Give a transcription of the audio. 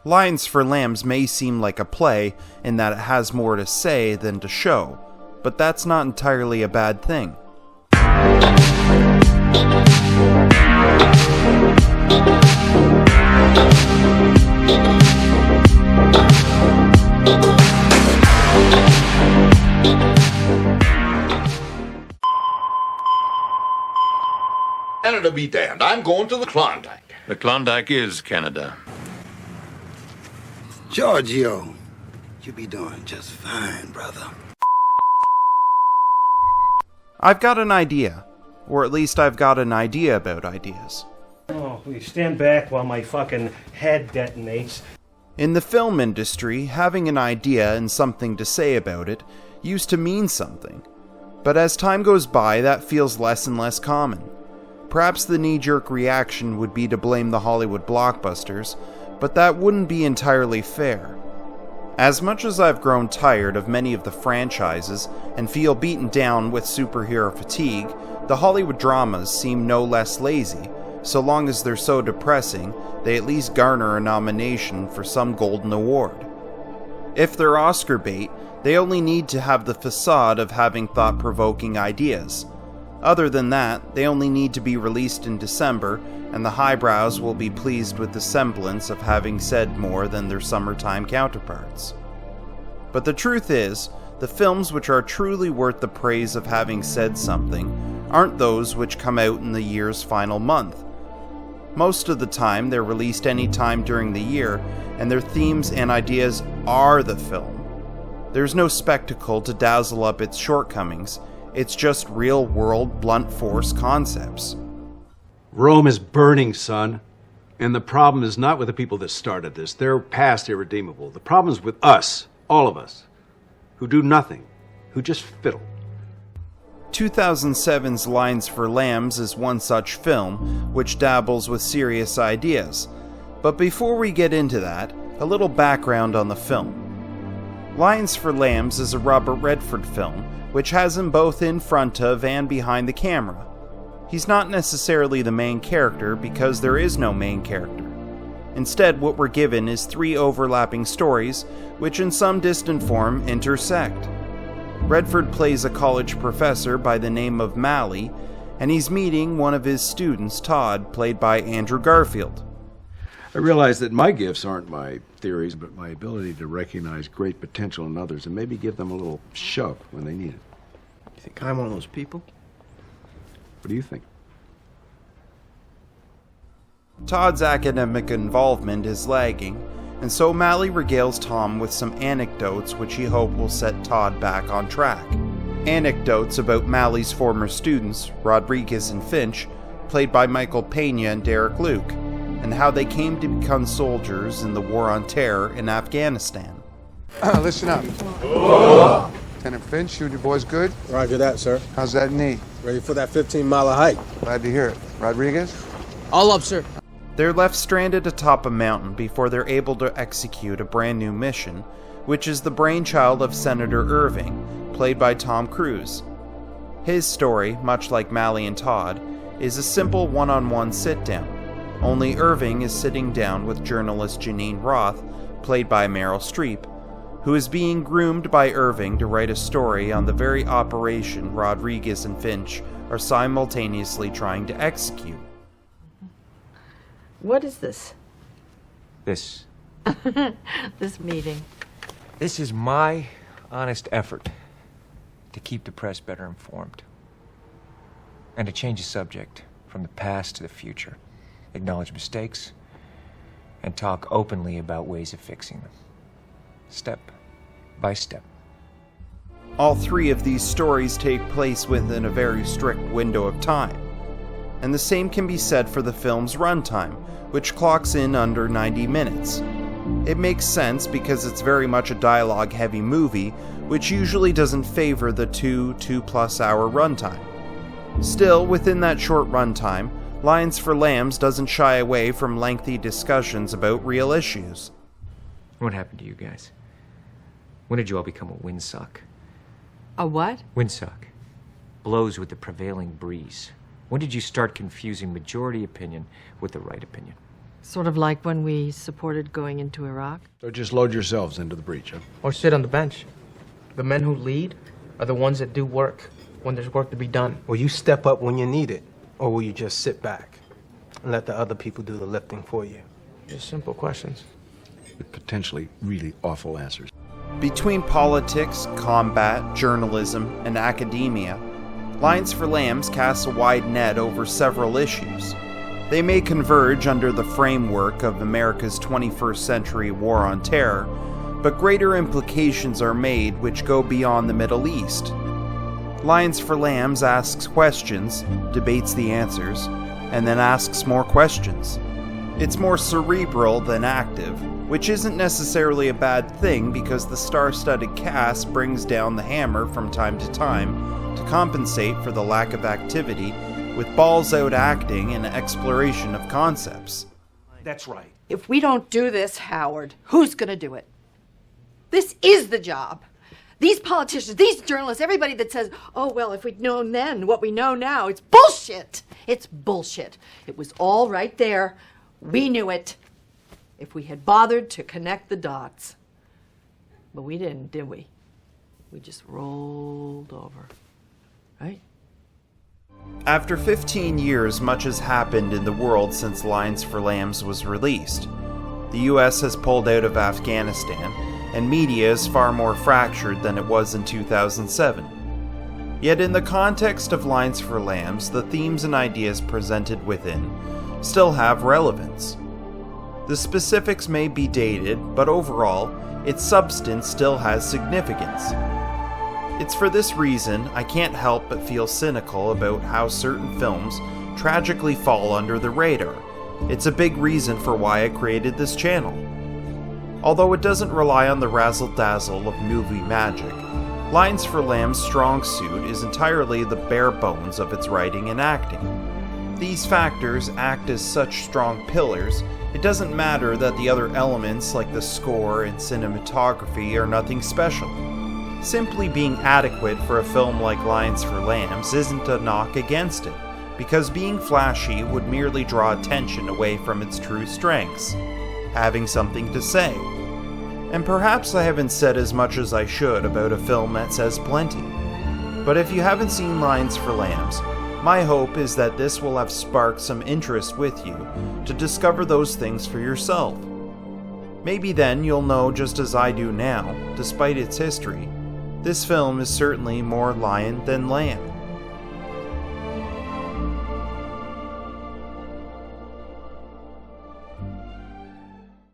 Lions for Lambs may seem like a play in that it has more to say than to show, but that's not entirely a bad thing. Canada be damned. I'm going to the Klondike. The Klondike is Canada. Giorgio, you be doing just fine, brother. I've got an idea. Or at least I've got an idea about ideas. Oh, please stand back while my fucking head detonates. In the film industry, having an idea and something to say about it used to mean something. But as time goes by, that feels less and less common. Perhaps the knee-jerk reaction would be to blame the Hollywood blockbusters, but that wouldn't be entirely fair. As much as I've grown tired of many of the franchises and feel beaten down with superhero fatigue, the Hollywood dramas seem no less lazy. So long as they're so depressing, they at least garner a nomination for some golden award. If they're Oscar bait, they only need to have the facade of having thought-provoking ideas. Other than that, they only need to be released in December, and the highbrows will be pleased with the semblance of having said more than their summertime counterparts. But the truth is, the films which are truly worth the praise of having said something aren't those which come out in the year's final month. Most of the time, they're released any time during the year, and their themes and ideas are the film. There's no spectacle to dazzle up its shortcomings. It's just real-world, blunt force concepts. Rome is burning, son. And the problem is not with the people that started this. They're past irredeemable. The problem's with us, all of us, who do nothing, who just fiddle. 2007's Lions for Lambs is one such film, which dabbles with serious ideas. But before we get into that, a little background on the film. Lions for Lambs is a Robert Redford film, which has him both in front of and behind the camera. He's not necessarily the main character because there is no main character. Instead, what we're given is 3 overlapping stories, which in some distant form intersect. Redford plays a college professor by the name of Mally, and he's meeting one of his students, Todd, played by Andrew Garfield. I realize that my gifts aren't my theories, but my ability to recognize great potential in others and maybe give them a little shove when they need it. You think I'm one of those people? What do you think? Todd's academic involvement is lagging, and so Mally regales Tom with some anecdotes which he hopes will set Todd back on track. Anecdotes about Mally's former students, Rodriguez and Finch, played by Michael Pena and Derek Luke, and how they came to become soldiers in the War on Terror in Afghanistan. Listen up. Whoa. Lieutenant Finch, you and your boys good? Roger that, sir. How's that knee? Ready for that 15-mile hike. Glad to hear it. Rodriguez? All up, sir. They're left stranded atop a mountain before they're able to execute a brand new mission, which is the brainchild of Senator Irving, played by Tom Cruise. His story, much like Mally and Todd, is a simple one-on-one sit-down, only Irving is sitting down with journalist Janine Roth, played by Meryl Streep, who is being groomed by Irving to write a story on the very operation Rodriguez and Finch are simultaneously trying to execute. What is this? This. This meeting. This is my honest effort to keep the press better informed and to change the subject from the past to the future, acknowledge mistakes, and talk openly about ways of fixing them, step by step. All 3 of these stories take place within a very strict window of time, and the same can be said for the film's runtime, which clocks in under 90 minutes. It makes sense because it's very much a dialogue-heavy movie, which usually doesn't favor the 2+ hour runtime. Still, within that short runtime, Lions for Lambs doesn't shy away from lengthy discussions about real issues. What happened to you guys? When did you all become a windsock? A what? Windsock. Blows with the prevailing breeze. When did you start confusing majority opinion with the right opinion? Sort of like when we supported going into Iraq? Or just load yourselves into the breach, huh? Or sit on the bench. The men who lead are the ones that do work when there's work to be done. Will you step up when you need it? Or will you just sit back and let the other people do the lifting for you? Just simple questions. With potentially really awful answers. Between politics, combat, journalism, and academia, Lions for Lambs casts a wide net over several issues. They may converge under the framework of America's 21st century war on terror, but greater implications are made which go beyond the Middle East. Lions for Lambs asks questions, debates the answers, and then asks more questions. It's more cerebral than active, which isn't necessarily a bad thing because the star-studded cast brings down the hammer from time to time to compensate for the lack of activity with balls-out acting and exploration of concepts. That's right. If we don't do this, Howard, who's going to do it? This is the job. These politicians, these journalists, everybody that says, oh, well, if we'd known then what we know now, it's bullshit. It's bullshit. It was all right there. We knew it. If we had bothered to connect the dots. But we didn't, did we? We just rolled over. Right? After 15 years, much has happened in the world since Lions for Lambs was released. The US has pulled out of Afghanistan, and media is far more fractured than it was in 2007. Yet in the context of Lions for Lambs, the themes and ideas presented within still have relevance. The specifics may be dated, but overall, its substance still has significance. It's for this reason I can't help but feel cynical about how certain films tragically fall under the radar. It's a big reason for why I created this channel. Although it doesn't rely on the razzle-dazzle of movie magic, Lions for Lamb's strong suit is entirely the bare bones of its writing and acting. These factors act as such strong pillars, it doesn't matter that the other elements like the score and cinematography are nothing special. Simply being adequate for a film like Lions for Lambs isn't a knock against it, because being flashy would merely draw attention away from its true strengths, having something to say. And perhaps I haven't said as much as I should about a film that says plenty. But if you haven't seen Lions for Lambs, my hope is that this will have sparked some interest with you to discover those things for yourself. Maybe then you'll know just as I do now, despite its history, this film is certainly more lion than lamb.